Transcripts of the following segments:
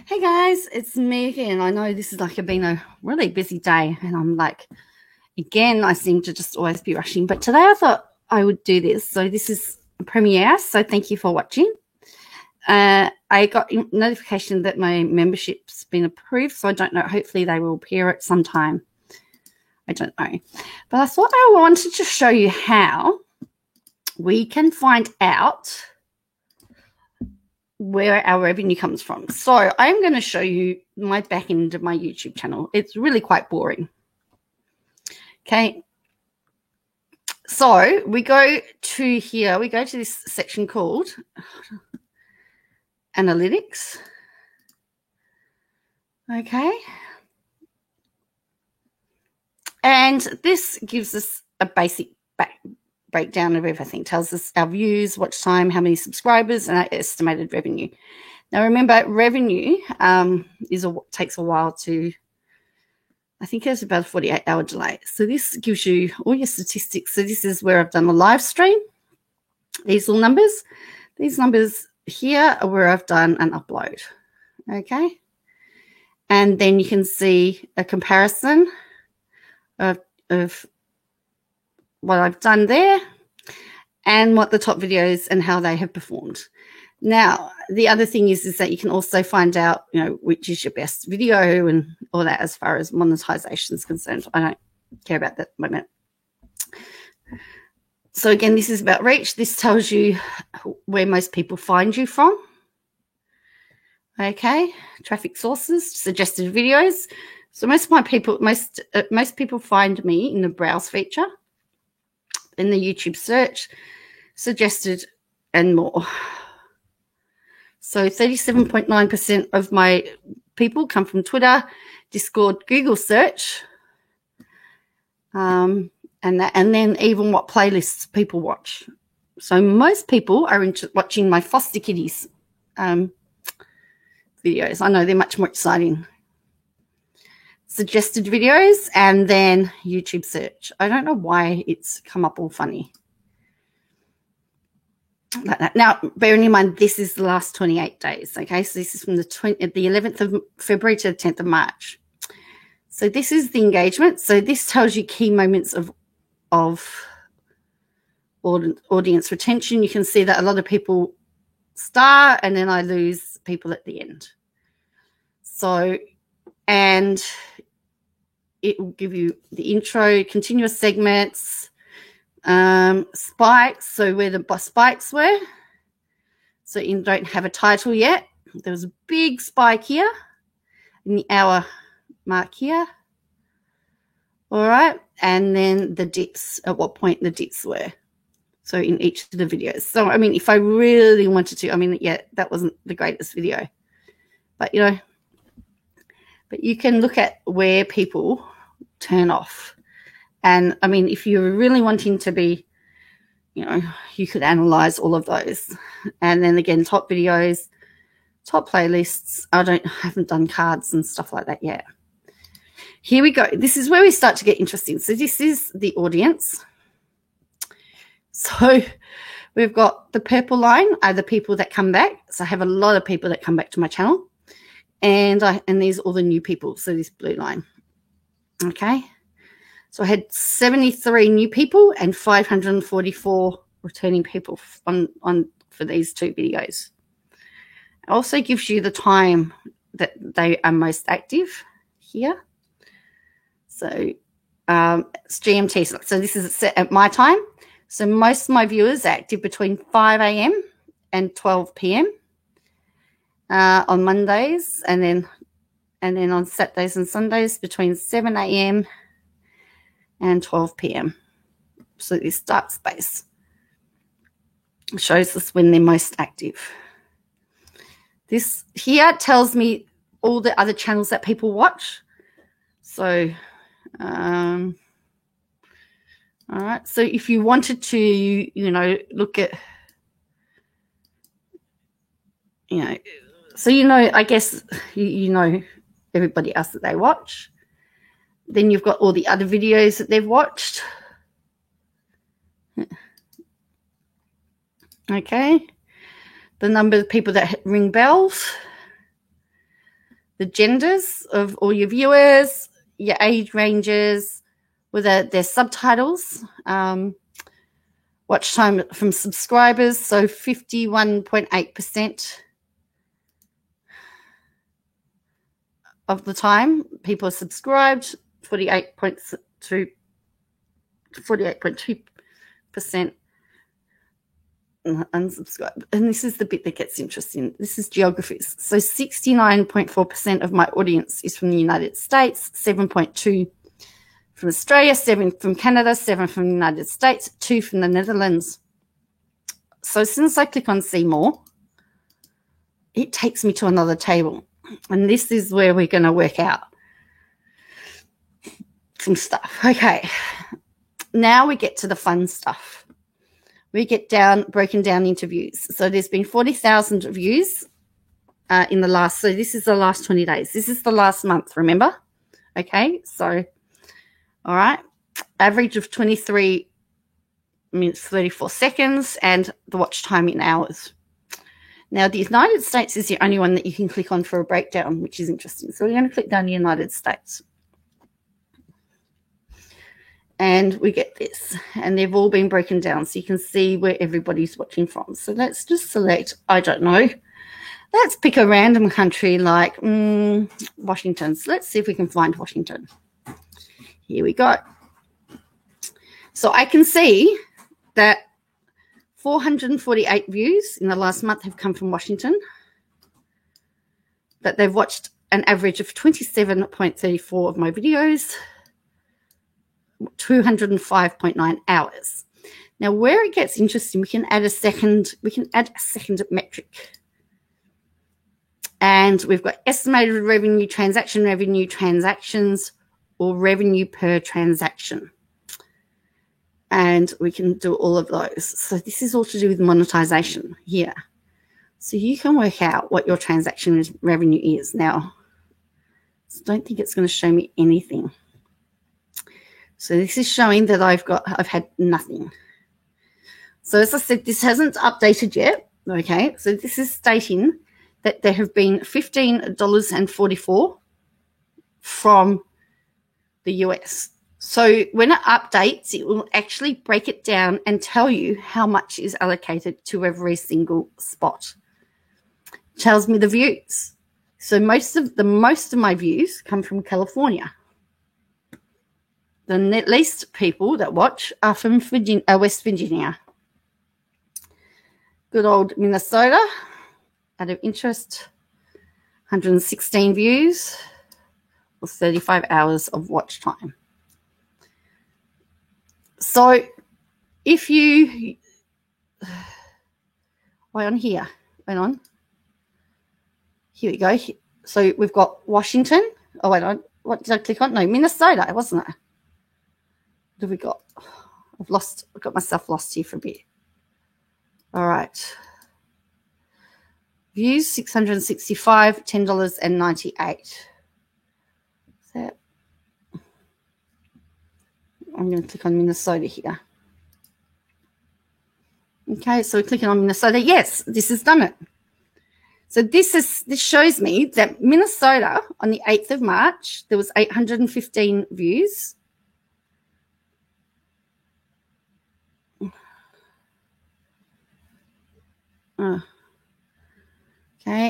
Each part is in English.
Hey guys, it's me again. I know this is been a really busy day, and I'm like, again, I seem to just always be rushing. But today I thought I would do this. So this is a premiere. So thank you for watching. I got notification that my membership's been approved. So I don't know. Hopefully they will appear at some time. I don't know. But I thought I wanted to show you how we can find out where our revenue comes from. So I'm going to show you my back end of my YouTube channel. It's really quite boring. Okay. So we go to here. We go to this section called Analytics. Okay. And this gives us a basic breakdown of everything. Tells us our views, watch time, how many subscribers, and our estimated revenue. Now, remember, revenue takes a while to, I think it's about a 48-hour delay. So this gives you all your statistics. So this is where I've done a live stream. These little numbers. These numbers here are where I've done an upload. Okay. And then you can see a comparison of what I've done there and what the top videos and how they have performed. Now, the other thing is that you can also find out, which is your best video and all that as far as monetization is concerned. I don't care about that at the moment. So again, this is about reach. This tells you where most people find you from. Okay, traffic sources, suggested videos. So most people find me in the browse feature, in the YouTube search, suggested, and more. So 37.9% of my people come from Twitter, Discord, Google search, and then even what playlists people watch. So most people are watching my foster kitties videos. I know they're much more exciting. Suggested videos and then YouTube search. I don't know why it's come up all funny like that. Now, bearing in mind, this is the last 28 days. Okay, so this is from the 11th of February to the 10th of March. So this is the engagement. So this tells you key moments of audience retention. You can see that a lot of people start and then I lose people at the end. So, and it will give you the intro, continuous segments, spikes, so where the spikes were. So you don't have a title yet. There was a big spike here in the hour mark here. All right. And then the dips, at what point the dips were. So in each of the videos. So, I mean, if I really wanted to, yeah, that wasn't the greatest video. But, but you can look at where people turn off. And, I mean, if you're really wanting to be, you could analyze all of those. And then, again, top videos, top playlists. I haven't done cards and stuff like that yet. Here we go. This is where we start to get interesting. So this is the audience. So we've got the purple line are the people that come back. So I have a lot of people that come back to my channel. And these are all the new people. So this blue line. Okay. So I had 73 new people and 544 returning people for these two videos. It also gives you the time that they are most active here. So it's GMT. So this is set at my time. So most of my viewers are active between 5 a.m. and 12 p.m. On Mondays, and then on Saturdays and Sundays between 7 a.m. and 12 p.m. So this dark space shows us when they're most active. This here tells me all the other channels that people watch. So, all right. So if you wanted to, look at, so I guess everybody else that they watch. Then you've got all the other videos that they've watched. Okay. The number of people that ring bells. the genders of all your viewers, your age ranges, whether they're subtitles, watch time from subscribers, so 51.8% of the time people are subscribed, 48.2% unsubscribe. And this is the bit that gets interesting. This is geographies. So 69.4% of my audience is from the United States, 7.2 from Australia, 7 from Canada, 7 from the United States, 2 from the Netherlands. So as soon as I click on see more, it takes me to another table. And this is where we're going to work out some stuff. Okay. Now we get to the fun stuff. We get broken down interviews. So there's been 40,000 views in the last, so this is the last 20 days. This is the last month, remember? Okay, so, all right. Average of 23 minutes, 34 seconds, and the watch time in hours. Now, the United States is the only one that you can click on for a breakdown, which is interesting. So we're going to click down the United States. And we get this, and they've all been broken down so you can see where everybody's watching from. So let's just select, I don't know, let's pick a random country like Washington. So let's see if we can find Washington. Here we go. So I can see that 448 views in the last month have come from Washington, that they've watched an average of 27.34 of my videos, 205.9 hours. Now, where it gets interesting, we can add a second metric. And we've got estimated revenue, transactions, or revenue per transaction. And we can do all of those. So this is all to do with monetization here. So you can work out what your transaction revenue is. Now, I don't think it's going to show me anything. So this is showing that I've had nothing. So as I said, this hasn't updated yet. Okay, so this is stating that there have been $15.44 from the US. So when it updates, it will actually break it down and tell you how much is allocated to every single spot. It tells me the views. So most of my views come from California. The least people that watch are from West Virginia. Good old Minnesota, out of interest, 116 views or 35 hours of watch time. So if you, wait on here, here we go. So we've got Washington. Oh, wait on, what did I click on? No, Minnesota, wasn't it? What have we got? I've got myself lost here for a bit. All right. Views, 665, $10.98. So I'm going to click on Minnesota here. Okay, so we're clicking on Minnesota. Yes, this has done it. So this shows me that Minnesota on the 8th of March, there was 815 views. Okay,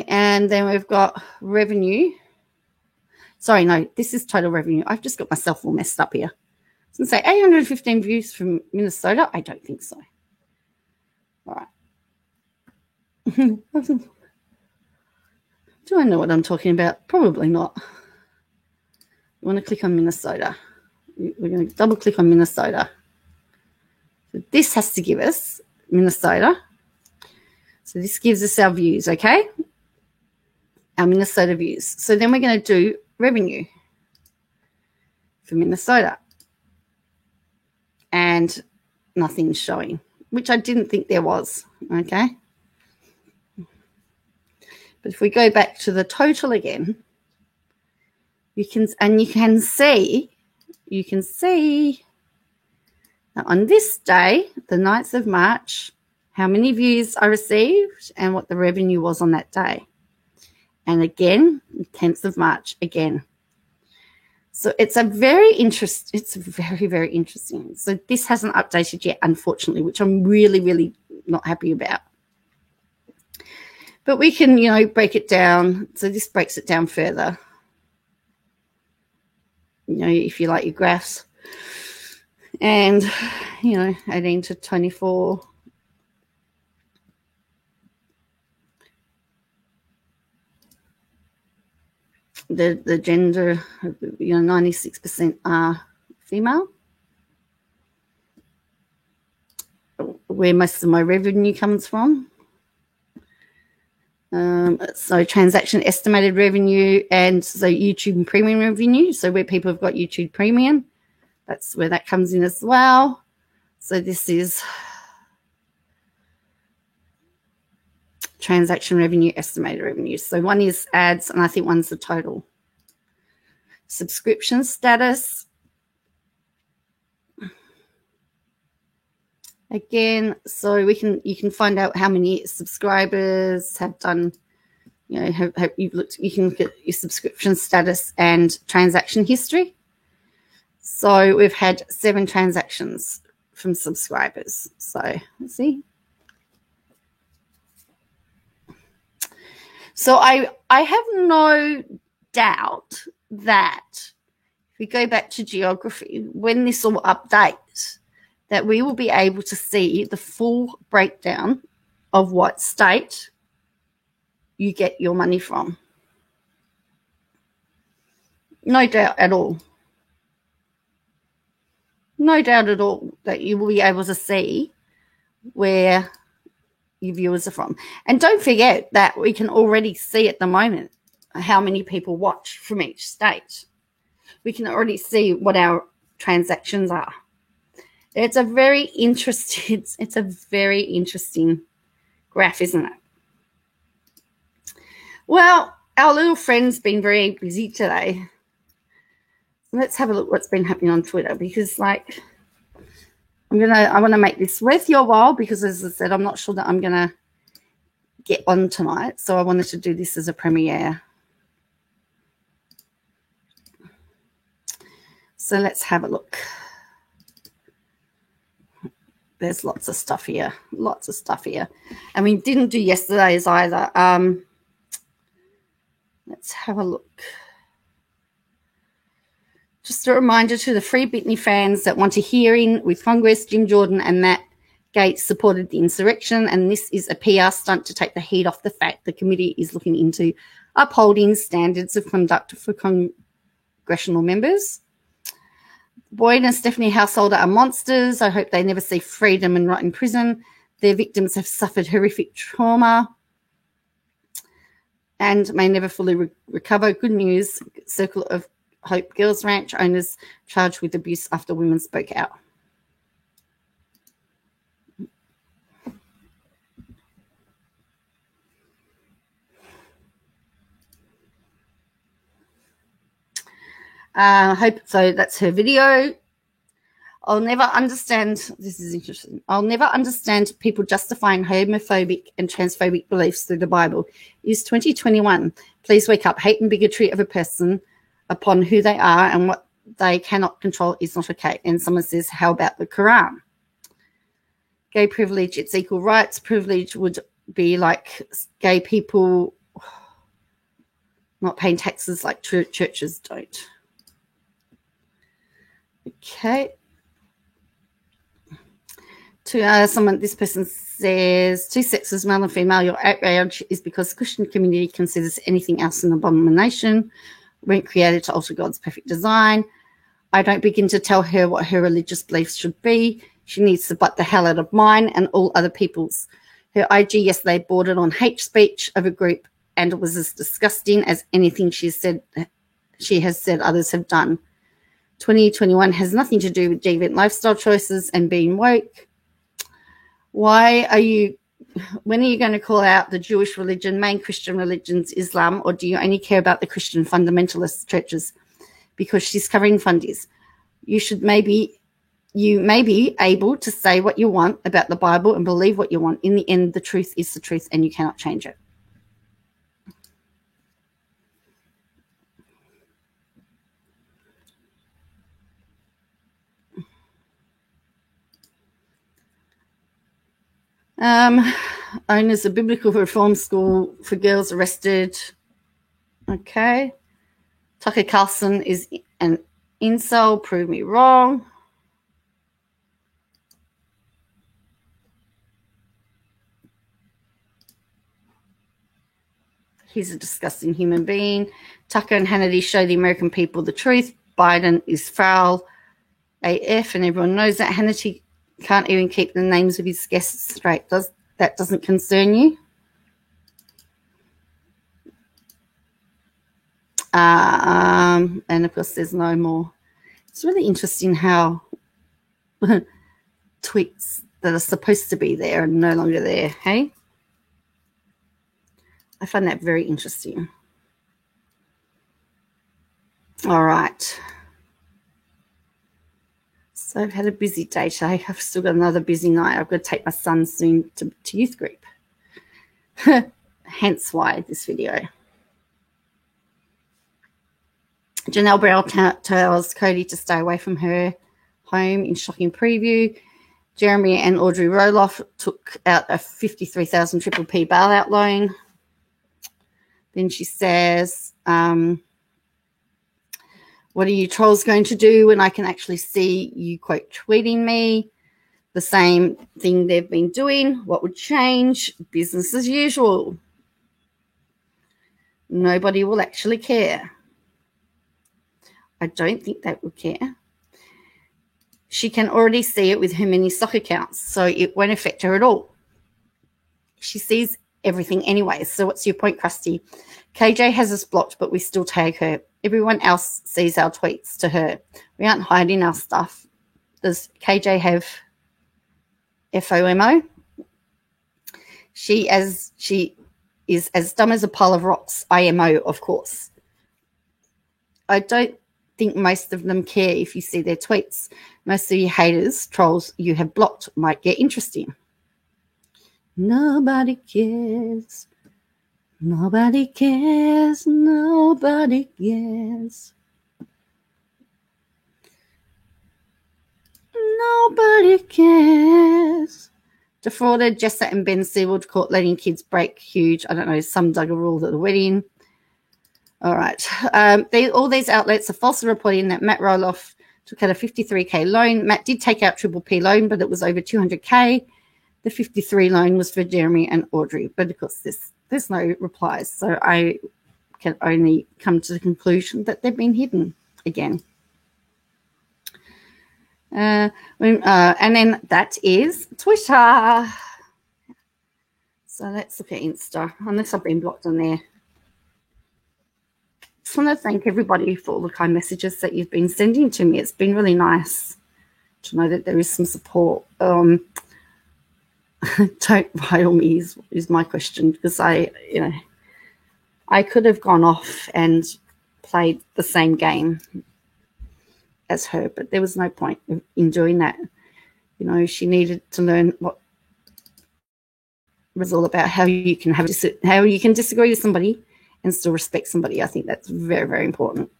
and then we've got revenue. Sorry, no, this is total revenue. I've just got myself all messed up here. I was going to say 815 views from Minnesota. I don't think so. All right. Do I know what I'm talking about? Probably not. You want to click on Minnesota. We're going to double click on Minnesota. So this has to give us Minnesota. So this gives us our views, okay? Our Minnesota views. So then we're going to do revenue for Minnesota. And nothing's showing, which I didn't think there was, okay? But if we go back to the total again, you can see that on this day, the 9th of March, how many views I received and what the revenue was on that day. And again, 10th of March, again. So it's a very very interesting. So this hasn't updated yet, unfortunately, which I'm really, really not happy about. But we can, break it down. So this breaks it down further. If you like your graphs. And, 18 to 24. The gender, 96% are female. Where most of my revenue comes from. So transaction estimated revenue, and so YouTube and premium revenue. So where people have got YouTube premium, that's where that comes in as well. So this is transaction revenue, estimated revenue. So one is ads, and I think one's the total. Subscription status. Again, so you can find out how many subscribers have done, have you've looked. You can look at your subscription status and transaction history. So we've had 7 transactions from subscribers. So let's see. So I have no doubt that if we go back to geography, when this all updates, that we will be able to see the full breakdown of what state you get your money from. No doubt at all. No doubt at all that you will be able to see where your viewers are from. And don't forget that we can already see at the moment how many people watch from each state. We can already see what our transactions are. It's a very interesting graph, isn't it? Well, our little friend's been very busy today. Let's have a look what's been happening on Twitter, because I want to make this worth your while, because as I said, I'm not sure that I'm going to get on tonight. So I wanted to do this as a premiere. So let's have a look. There's lots of stuff here. And we didn't do yesterday's either. Let's have a look. Just a reminder to the Free Britney fans that want a hearing with Congress, Jim Jordan and Matt Gaetz supported the insurrection, and this is a PR stunt to take the heat off the fact the committee is looking into upholding standards of conduct for congressional members. Boyd and Stephanie Householder are monsters. I hope they never see freedom and rot in prison. Their victims have suffered horrific trauma and may never fully recover. Good news, Circle of Hope Girls Ranch owners charged with abuse after women spoke out. Hope so. That's her video. I'll never understand. This is interesting. I'll never understand people justifying homophobic and transphobic beliefs through the Bible. It is 2021. Please wake up. Hate and bigotry of a person upon who they are and what they cannot control is not okay. And someone says, how about the Quran? Gay privilege, it's equal rights. Privilege would be like gay people not paying taxes like churches don't. Okay. This person says, two sexes, male and female, your outrage is because the Christian community considers anything else an abomination. Weren't created to alter God's perfect design. I don't begin to tell her what her religious beliefs should be. She needs to butt the hell out of mine and all other people's. Her IG yesterday bordered on hate speech of a group, and it was as disgusting as anything she has said others have done. 2021 has nothing to do with deviant lifestyle choices and being woke. When are you going to call out the Jewish religion, main Christian religions, Islam, or do you only care about the Christian fundamentalist churches? Because she's covering fundies. You may be able to say what you want about the Bible and believe what you want. In the end, the truth is the truth and you cannot change it. Owners of Biblical Reform School for girls arrested. Okay. Tucker Carlson is an incel. Prove me wrong. He's a disgusting human being. Tucker and Hannity show the American people the truth. Biden is foul AF, and everyone knows that. Hannity can't even keep the names of his guests straight. That doesn't concern you? And of course, there's no more. It's really interesting how tweets that are supposed to be there are no longer there, hey? I find that very interesting. All right. So I've had a busy day today. I've still got another busy night. I've got to take my son soon to youth group. Hence why this video. Janelle Brown tells Cody to stay away from her home in shocking preview. Jeremy and Audrey Roloff took out a $53,000 Triple P bailout loan. Then she says, what are you trolls going to do when I can actually see you, quote, tweeting me? The same thing they've been doing. What would change? Business as usual. Nobody will actually care. I don't think they would care. She can already see it with her many stock accounts, so it won't affect her at all. She sees everything anyway. So what's your point, Krusty? KJ has us blocked, but we still tag her. Everyone else sees our tweets to her. We aren't hiding our stuff. Does KJ have FOMO? She is as dumb as a pile of rocks. IMO, of course. I don't think most of them care if you see their tweets. Most of you haters, trolls you have blocked might get interesting. Nobody cares. Nobody cares. Nobody cares. Nobody cares. Defrauded Jessa and Ben Seawald caught letting kids break huge. I don't know, some dug a rule at the wedding. All right. All these outlets are falsely reporting that Matt Roloff took out a $53K loan. Matt did take out Triple P loan, but it was over $200K. The 53 loan was for Jeremy and Audrey, but of course there's no replies, so I can only come to the conclusion that they've been hidden again. And then that is Twitter. So let's look at Insta, unless I've been blocked on there. Just want to thank everybody for all the kind messages that you've been sending to me. It's been really nice to know that there is some support. Don't rile me is my question, because I could have gone off and played the same game as her, but there was no point in doing that. She needed to learn what it was all about, how you can disagree with somebody and still respect somebody. I think that's very, very important.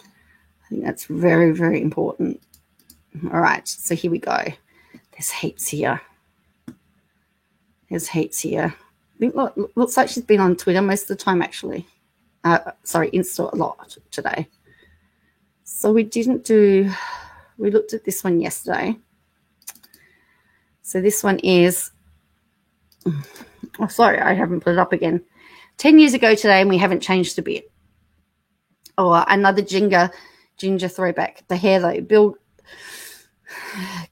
I think that's very, very important. All right, so here we go. There's heaps here. I think looks like she's been on Twitter most of the time, actually. Insta a lot today. So we looked at this one yesterday. So this one is, I haven't put it up again. 10 years ago today, and we haven't changed a bit. Oh, another ginger throwback. The hair, though. Bill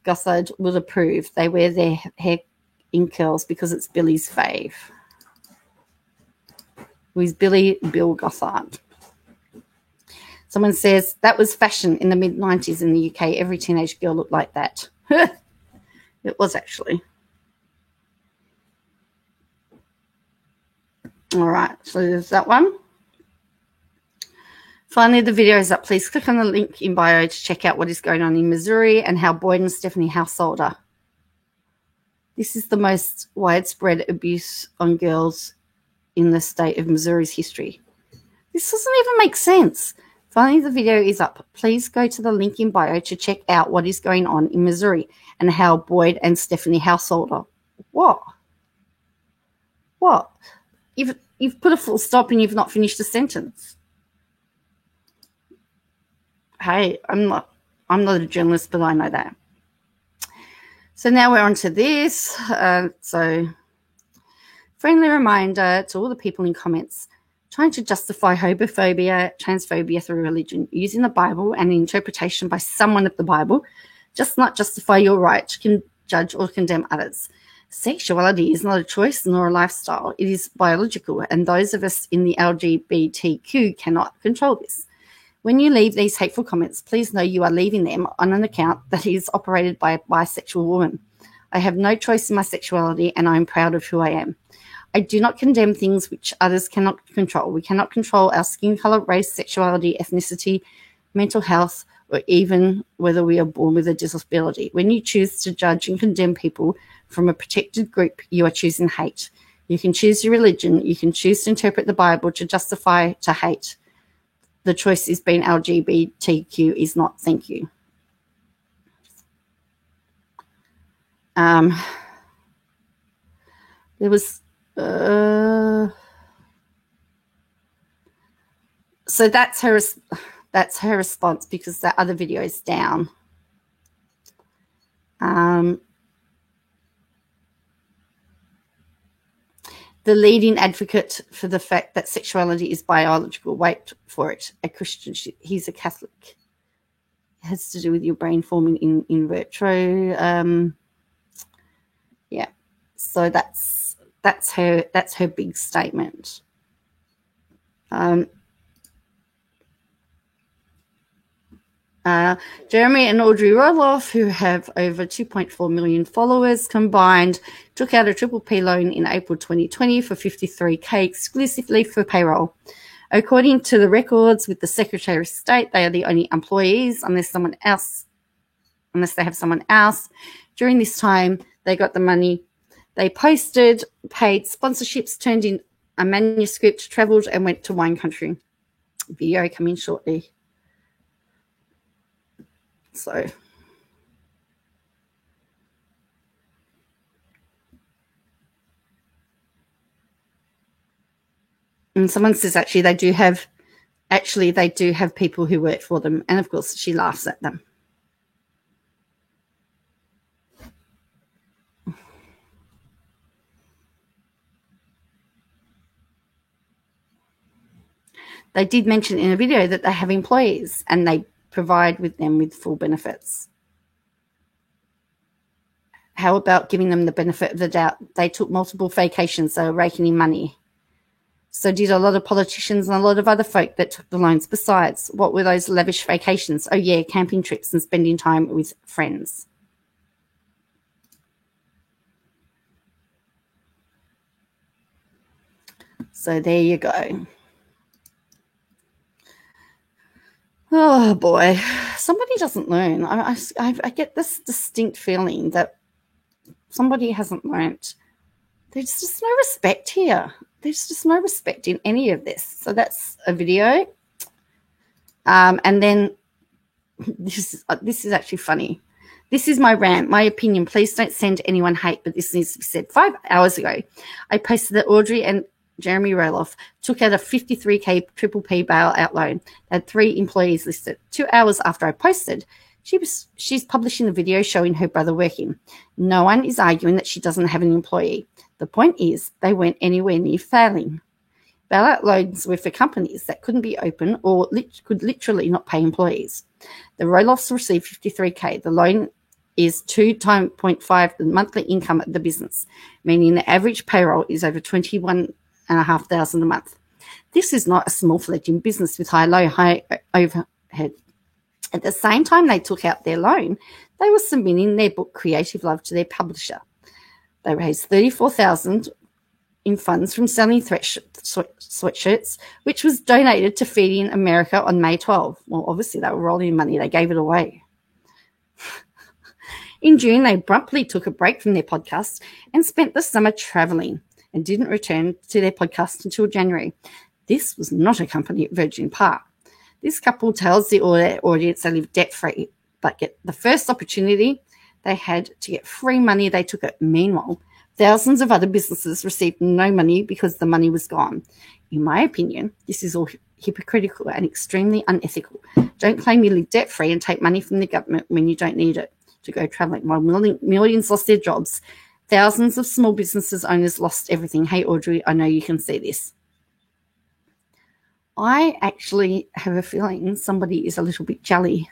Gothard would approve. They wear their hair in curls because it's Billy's fave. Who's Bill Gothard? Someone says that was fashion in the mid-90s in the UK. Every teenage girl looked like that. It was actually. All right, so there's that one. Finally, the video is up. Please click on the link in bio to check out what is going on in Missouri and how Boyd and Stephanie Householder. This is the most widespread abuse on girls in the state of Missouri's history. This doesn't even make sense. Finally, the video is up. Please go to the link in bio to check out what is going on in Missouri and how Boyd and Stephanie Householder. What? What? You've put a full stop and you've not finished a sentence. Hey, I'm not a journalist, but I know that. So now we're on to this. So friendly reminder to all the people in comments trying to justify homophobia, transphobia through religion, using the Bible and the interpretation by someone of the Bible, just not justify your right to judge or condemn others. Sexuality is not a choice nor a lifestyle. It is biological, and those of us in the LGBTQ cannot control this. When you leave these hateful comments, please know you are leaving them on an account that is operated by a bisexual woman. I have no choice in my sexuality, and I am proud of who I am. I do not condemn things which others cannot control. We cannot control our skin color, race, sexuality, ethnicity, mental health, or even whether we are born with a disability. When you choose to judge and condemn people from a protected group, you are choosing hate. You can choose your religion. You can choose to interpret the Bible to justify to hate. The choice is being LGBTQ is not. Thank you. There was so that's her response, because that other video is down. The leading advocate for the fact that sexuality is biological, wait for it, a Christian, he's a Catholic. It has to do with your brain forming in vitro. Yeah, so that's her big statement. Jeremy and Audrey Roloff, who have over 2.4 million followers combined, took out a Triple P loan in April 2020 for $53K exclusively for payroll. According to the records with the Secretary of State, they are the only employees unless they have someone else. During this time, they got the money. They posted, paid sponsorships, turned in a manuscript, traveled, and went to wine country. Video coming shortly. So, and someone says actually they do have people who work for them, and of course she laughs at them. They did mention in a video that they have employees and they provide with them with full benefits. How about giving them the benefit of the doubt? They took multiple vacations, so raking in money. So did a lot of politicians and a lot of other folk that took the loans besides. What were those lavish vacations? Oh, yeah, camping trips and spending time with friends. So there you go. Oh, boy. Somebody doesn't learn. I get this distinct feeling that somebody hasn't learned. There's just no respect here. There's just no respect in any of this. So that's a video. And then this is actually funny. This is my rant, my opinion. Please don't send anyone hate, but this needs to be said. 5 hours ago, I posted that Audrey and Jeremy Roloff took out a $53K Triple P bailout loan. They had 3 employees listed. 2 hours after I posted, she's publishing a video showing her brother working. No one is arguing that she doesn't have an employee. The point is they weren't anywhere near failing. Bailout loans were for companies that couldn't be open or could literally not pay employees. The Roloffs received $53K. The loan is 2.5 the monthly income of the business, meaning the average payroll is over $21,500 a month. This is not a small fledgling business with high overhead. At the same time they took out their loan, they were submitting their book Creative Love to their publisher. They raised $34,000 in funds from selling sweatshirts, which was donated to Feeding America on May 12. Well, obviously they were rolling money. They gave it away. In June, they abruptly took a break from their podcast and spent the summer traveling and didn't return to their podcast until January. This was not a company at Virgin Park. This couple tells the audience they live debt-free, but get the first opportunity they had to get free money, they took it. Meanwhile, thousands of other businesses received no money because the money was gone. In my opinion, this is all hypocritical and extremely unethical. Don't claim you live debt-free and take money from the government when you don't need it to go travelling. While millions lost their jobs, thousands of small businesses owners lost everything. Hey, Audrey, I know you can see this. I actually have a feeling somebody is a little bit jelly.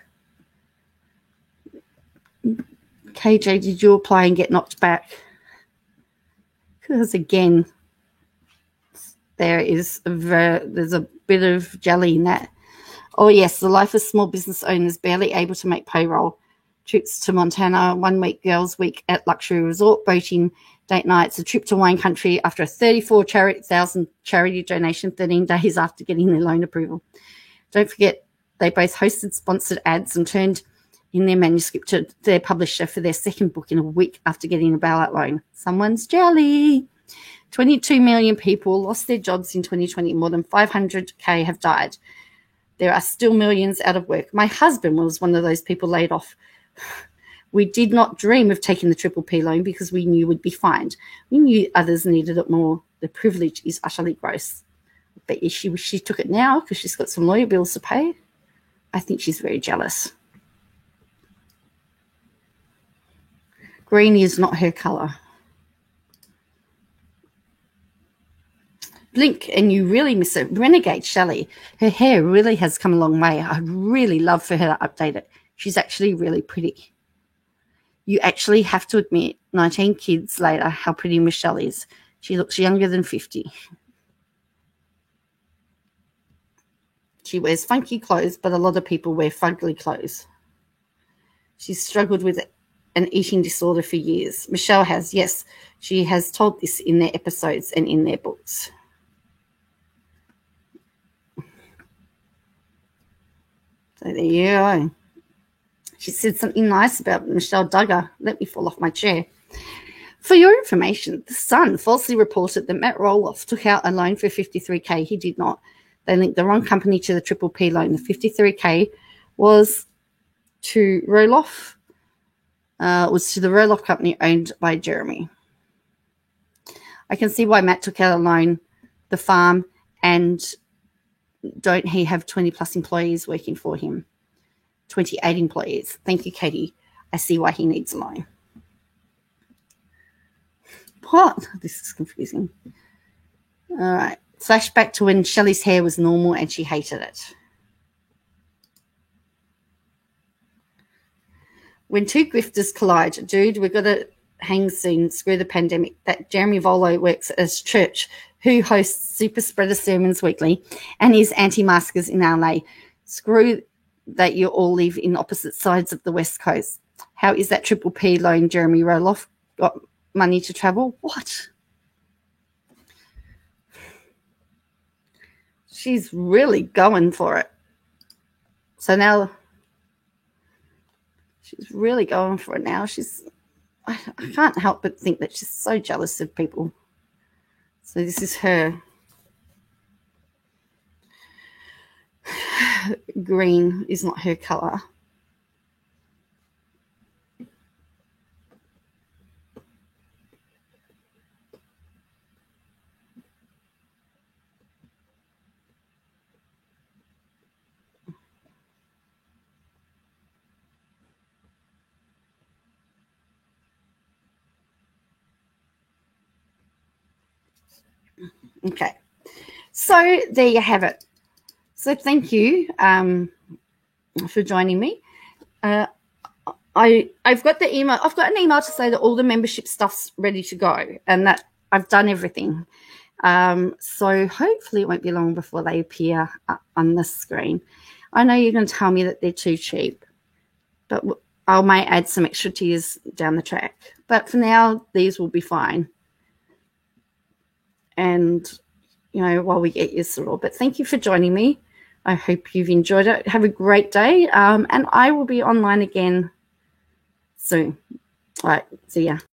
KJ, did you apply and get knocked back? Because again, there's a bit of jelly in that. Oh yes, the life of small business owners barely able to make payroll. Trips to Montana, 1 week girls' week at luxury resort, boating, date nights, a trip to wine country after a $34,000 charity donation 13 days after getting their loan approval. Don't forget, they both hosted sponsored ads and turned in their manuscript to their publisher for their second book in a week after getting a bailout loan. Someone's jelly. 22 million people lost their jobs in 2020. More than 500K have died. There are still millions out of work. My husband was one of those people laid off. We did not dream of taking the Triple P loan because we knew we'd be fined. We knew others needed it more. The privilege is utterly gross. But if she took it now because she's got some lawyer bills to pay, I think she's very jealous. Green is not her colour. Blink and you really miss it. Renegade Shelley. Her hair really has come a long way. I'd really love for her to update it. She's actually really pretty. You actually have to admit, 19 kids later, how pretty Michelle is. She looks younger than 50. She wears funky clothes, but a lot of people wear fugly clothes. She's struggled with an eating disorder for years. Michelle has, yes. She has told this in their episodes and in their books. So there you go. She said something nice about Michelle Duggar. Let me fall off my chair. For your information, The Sun falsely reported that Matt Roloff took out a loan for $53K. He did not. They linked the wrong company to the Triple P loan. The $53K was to Roloff. Was to the Roloff company owned by Jeremy. I can see why Matt took out a loan, the farm, and don't he have 20 plus employees working for him? 28 employees. Thank you, Katie. I see why he needs a loan. What? This is confusing. All right. Flashback to when Shelley's hair was normal and she hated it. When two grifters collide, dude, we've got to hang soon, screw the pandemic. That Jeremy Volo works as church, who hosts super spreader sermons weekly, and is anti-maskers in LA. Screw that you all live in opposite sides of the West Coast. How is that Triple P loan Jeremy Roloff got money to travel? What? She's really going for it. So now she's really going for it now. I can't help but think that she's so jealous of people. So this is her. Green is not her colour. Okay. So there you have it. So thank you for joining me. I've got the email. I've got an email to say that all the membership stuff's ready to go and that I've done everything. So hopefully it won't be long before they appear on the screen. I know you're going to tell me that they're too cheap, but I might add some extra tiers down the track. But for now, these will be fine. And, you know, while we get used to it all. But thank you for joining me. I hope you've enjoyed it. Have a great day. And I will be online again soon. All right. See ya.